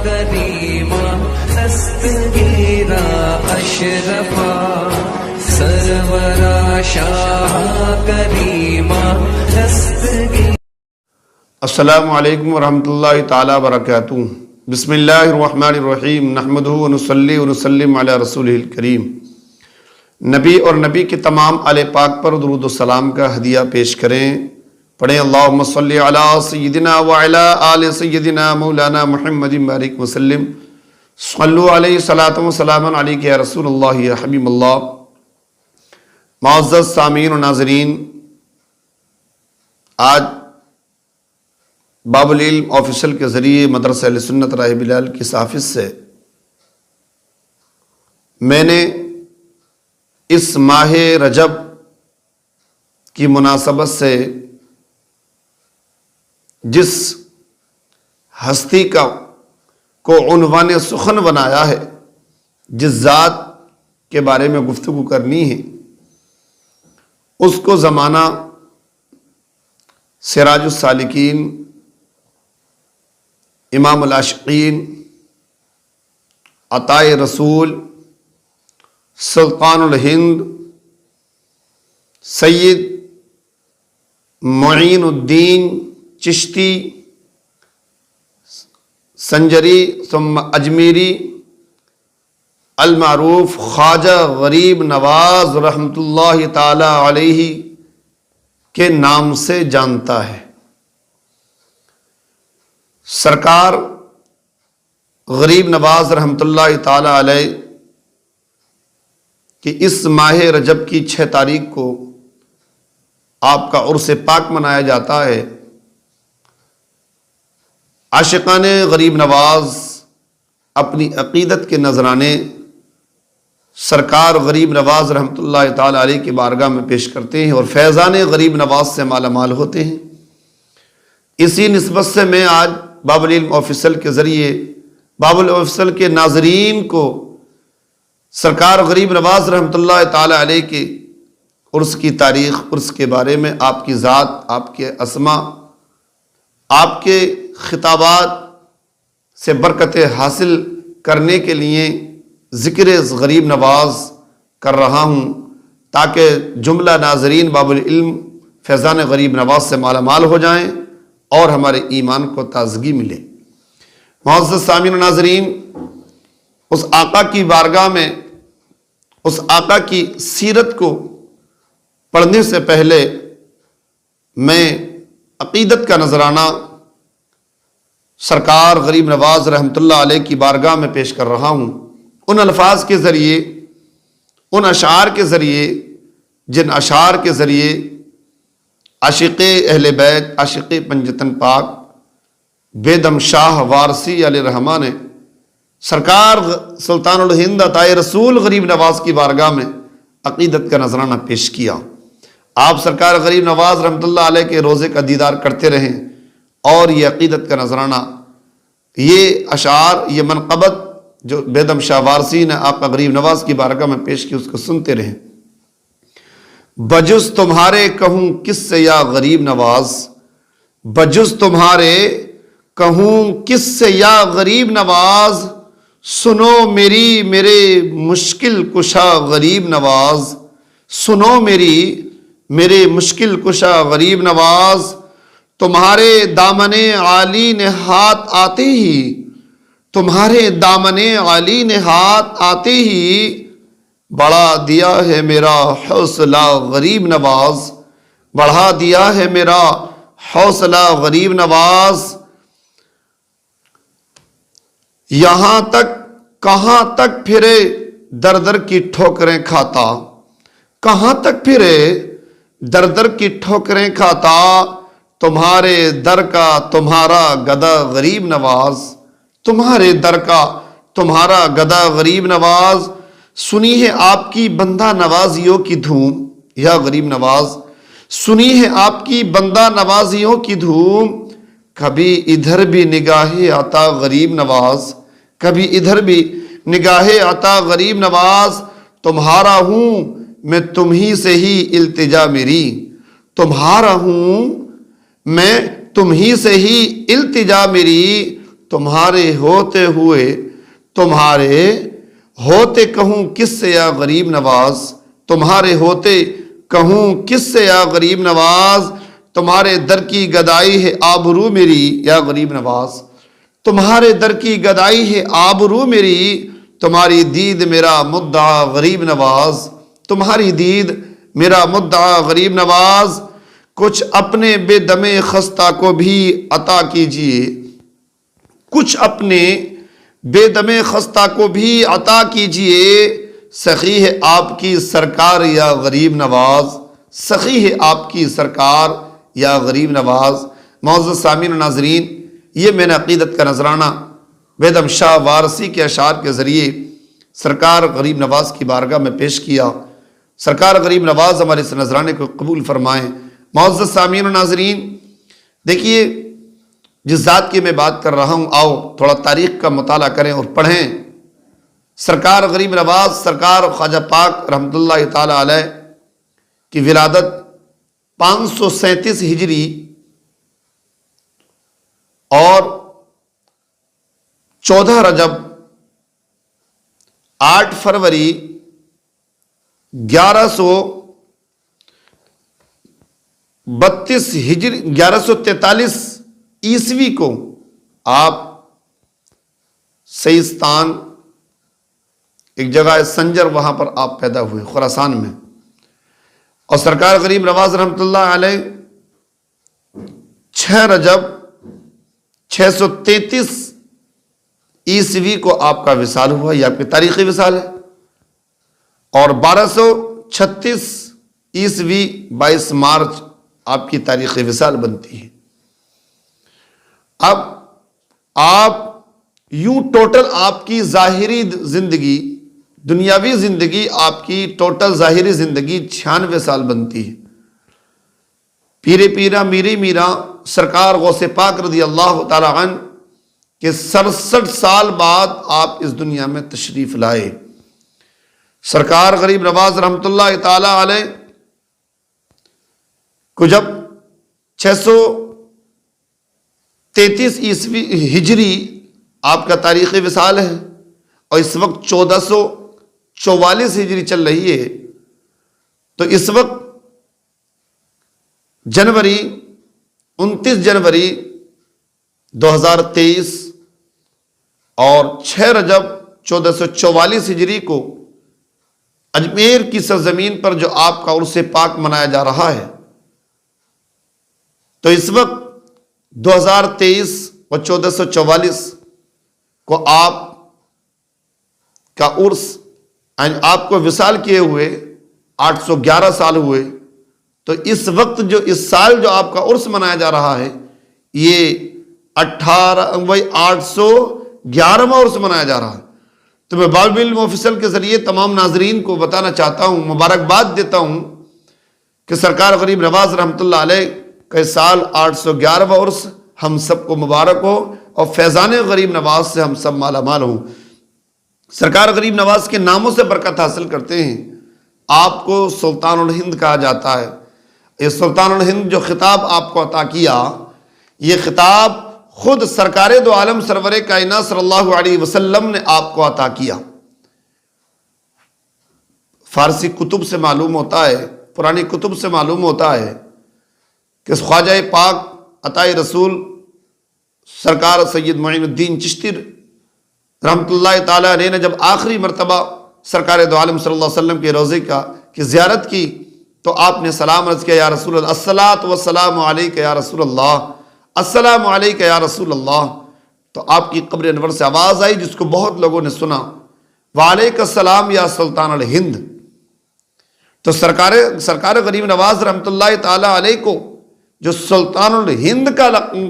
کریما دستگیرا اشرفا سرورا شاہ کریما دستگیرا. السلام علیکم ورحمۃ اللہ تعالی وبرکاتہ. بسم اللہ الرحمن الرحیم. نحمدہ ونصلی ونسلم علی رسولہ الکریم. نبی اور نبی کے تمام آل پاک پر درود و سلام کا ہدیہ پیش کریں. پڑھیں اللہم صلی علی سیدنا وعلی آل سیدنا مولانا محمد بارک وسلم. صلو علیہ صلاۃ و سلام علیک یا رسول اللہ یا حبیب اللہ. معزز سامعین و ناظرین، آج باب العلم آفیشل کے ذریعے مدرسہ اہل سنت راہ بلال کی صحافت سے میں نے اس ماہ رجب کی مناسبت سے جس ہستی کو عنوان سخن بنایا ہے، جس ذات کے بارے میں گفتگو کرنی ہے، اس کو زمانہ سراج السالکین، امام العاشقین، عطائے رسول، سلطان الہند، سید معین الدین چشتی سنجری ثم اجمیری المعروف خواجہ غریب نواز رحمۃ اللہ تعالی علیہ کے نام سے جانتا ہے. سرکار غریب نواز رحمۃ اللہ تعالی علیہ کہ اس ماہ رجب کی 6 تاریخ کو آپ کا عرس پاک منایا جاتا ہے. عاشقان غریب نواز اپنی عقیدت کے نذرانے سرکار غریب نواز رحمۃ اللہ تعالی علیہ کی بارگاہ میں پیش کرتے ہیں اور فیضان غریب نواز سے مالا مال ہوتے ہیں. اسی نسبت سے میں آج باب العلم آفیشل کے ذریعے باب العلم آفیشل کے ناظرین کو سرکار غریب نواز رحمۃ اللہ تعالی علیہ کے عرس کی تاریخ، عرس کے بارے میں، آپ کی ذات، آپ کے اسما، آپ کے خطابات سے برکت حاصل کرنے کے لیے ذکر غریب نواز کر رہا ہوں، تاکہ جملہ ناظرین باب العلم فیضان غریب نواز سے مالا مال ہو جائیں اور ہمارے ایمان کو تازگی ملے. معزز سامعین و ناظرین، اس آقا کی بارگاہ میں اس آقا کی سیرت کو پڑھنے سے پہلے میں عقیدت کا نذرانہ سرکار غریب نواز رحمۃ اللہ علیہ کی بارگاہ میں پیش کر رہا ہوں، ان الفاظ کے ذریعے، ان اشعار کے ذریعے جن اشعار کے ذریعے عاشق اہل بیت، عاشق پنجتن پاک بیدم شاہ وارسی علیہ الرحمٰن نے سرکار سلطان الہند عطائے رسول غریب نواز کی بارگاہ میں عقیدت کا نذرانہ پیش کیا. آپ سرکار غریب نواز رحمۃ اللہ علیہ کے روضے کا دیدار کرتے رہیں اور یہ عقیدت کا نذرانہ، یہ اشعار، یہ منقبت جو بیدم شاہ وارسی نے آقا غریب نواز کی بارگاہ میں پیش کی، اس کو سنتے رہیں. بجز تمہارے کہوں کس سے یا غریب نواز، بجز تمہارے کہوں کس سے یا غریب نواز، سنو میری میرے مشکل کشا غریب نواز، سنو میری میرے مشکل کشا غریب نواز. تمہارے دامن عالی نے ہاتھ آتے ہی، تمہارے دامن عالی نے ہاتھ آتے ہی بڑھا دیا ہے میرا حوصلہ غریب نواز، بڑھا دیا ہے میرا حوصلہ غریب نواز. یہاں تک کہاں تک پھرے در در کی ٹھوکریں کھاتا، کہاں تک پھرے در در کی ٹھوکریں کھاتا، تمہارے در کا تمہارا گدا غریب نواز، تمہارے در کا تمہارا گدا غریب نواز. سنی ہے آپ کی بندہ نوازیوں کی دھوم، یا غریب نواز سنی ہے آپ کی بندہ نوازیوں کی دھوم، کبھی ادھر بھی نگاہ آتا غریب نواز، کبھی ادھر بھی نگاہ آتا غریب نواز. تمہارا ہوں میں تمہیں سے ہی التجا میری، تمہارا ہوں میں تمہیں سے ہی التجا میری، تمہارے ہوتے کہوں کس سے یا غریب نواز، تمہارے ہوتے کہوں کس سے یا غریب نواز، تمہارے در کی گدائی ہے آبرو میری یا غریب نواز، تمہارے در کی گدائی ہے آبرو میری، تمہاری دید میرا مدعا غریب نواز، تمہاری دید میرا مدعا غریب نواز، کچھ اپنے بے دم خستہ کو بھی عطا کیجئے، کچھ اپنے بے دم خستہ کو بھی عطا کیجئے، سخی ہے آپ کی سرکار یا غریب نواز، سخی ہے آپ کی سرکار یا غریب نواز۔ معزز سامعین و ناظرین، یہ میں نے عقیدت کا نذرانہ بیدم شاہ وارثی کے اشعار کے ذریعے سرکار غریب نواز کی بارگاہ میں پیش کیا۔ سرکار غریب نواز ہمارے اس نذرانے کو قبول فرمائیں۔ معزز سامعین و ناظرین، دیکھیے جس ذات کی میں بات کر رہا ہوں، آؤ تھوڑا تاریخ کا مطالعہ کریں اور پڑھیں۔ سرکار غریب نواز سرکار خواجہ پاک رحمۃ اللہ تعالی علیہ کی ولادت 537 ہجری اور 14 رجب 8 فروری 1143 عیسوی کو آپ سیستان ایک جگہ ہے سنجر، وہاں پر آپ پیدا ہوئے خراسان میں، اور سرکار غریب نواز رحمۃ اللہ علیہ 6 رجب 633 عیسوی کو آپ کا وصال ہوا، یہ آپ کی تاریخی وصال ہے، اور 1236 عیسوی 22 مارچ آپ کی تاریخی وصال بنتی ہے۔ اب آپ یوں ٹوٹل آپ کی ظاہری زندگی، دنیاوی زندگی، آپ کی ٹوٹل ظاہری زندگی 96 سال بنتی ہے۔ پیرے پیرا میری میرا سرکار غوث پاک رضی اللہ تعالی عنہ کہ 67 سال بعد آپ اس دنیا میں تشریف لائے۔ سرکار غریب نواز رحمۃ اللہ تعالی علیہ کو جب 633 عیسوی ہجری آپ کا تاریخ وصال ہے، اور اس وقت 1444 ہجری چل رہی ہے، تو اس وقت 29 جنوری 2023 اور 6 رجب 1444 ہجری کو اجمیر کی سرزمین پر جو آپ کا عرس پاک منایا جا رہا ہے، تو اس وقت 2023 اور 1444 کو آپ کا عرس، آپ کو وصال کیے ہوئے 811 سال ہوئے، تو اس وقت جو اس سال جو آپ کا عرس منایا جا رہا ہے، یہ 811واں عرس منایا جا رہا ہے۔ تو میں باب العلم آفیشل کے ذریعے تمام ناظرین کو بتانا چاہتا ہوں، مبارکباد دیتا ہوں کہ سرکار غریب نواز رحمۃ اللہ علیہ کا سال 811واں عرس ہم سب کو مبارک ہو، اور فیضان غریب نواز سے ہم سب مالا مال ہوں۔ سرکار غریب نواز کے ناموں سے برکت حاصل کرتے ہیں۔ آپ کو سلطان الہند کہا جاتا ہے۔ یہ سلطان الہند جو خطاب آپ کو عطا کیا، یہ خطاب خود سرکار دو عالم سرور کائنات صلی اللہ علیہ وسلم نے آپ کو عطا کیا۔ فارسی کتب سے معلوم ہوتا ہے، پرانی کتب سے معلوم ہوتا ہے کہ خواجہ پاک عطائے رسول سرکار سید معین الدین چشتی رحمۃ اللہ تعالی علیہ نے جب آخری مرتبہ سرکار دو عالم صلی اللہ علیہ وسلم کے روضے کی زیارت کی، تو آپ نے سلام عرض کیا، یا رسول اللہ، الصلاۃ والسلام علیک یا رسول اللہ، السلام علیک یا رسول اللہ۔ تو آپ کی قبر انور سے آواز آئی جس کو بہت لوگوں نے سنا، وعلیک السلام یا سلطان الہند۔ تو سرکار غریب نواز رحمۃ اللہ تعالی علیہ کو جو سلطان الہند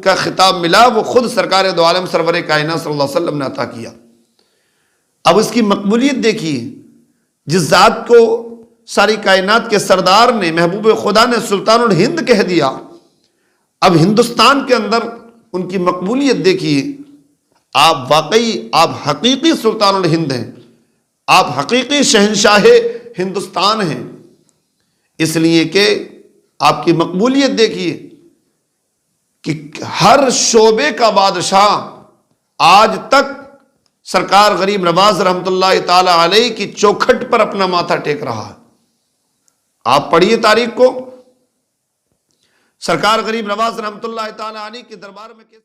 کا خطاب ملا، وہ خود سرکار دو عالم سرور کائنات صلی اللہ علیہ وسلم نے عطا کیا۔ اب اس کی مقبولیت دیکھیے، جس ذات کو ساری کائنات کے سردار نے، محبوب خدا نے سلطان الہند کہہ دیا، اب ہندوستان کے اندر ان کی مقبولیت دیکھیے۔ آپ واقعی، آپ حقیقی سلطان الہند ہیں، آپ حقیقی شہنشاہ ہندوستان ہیں، اس لیے کہ آپ کی مقبولیت دیکھیے کہ ہر شعبے کا بادشاہ آج تک سرکار غریب نواز رحمۃ اللہ تعالی علیہ کی چوکھٹ پر اپنا ماتھا ٹیک رہا ہے۔ آپ پڑھیے تاریخ کو، سرکار غریب نواز رحمۃ اللہ تعالی علیہ کے دربار میں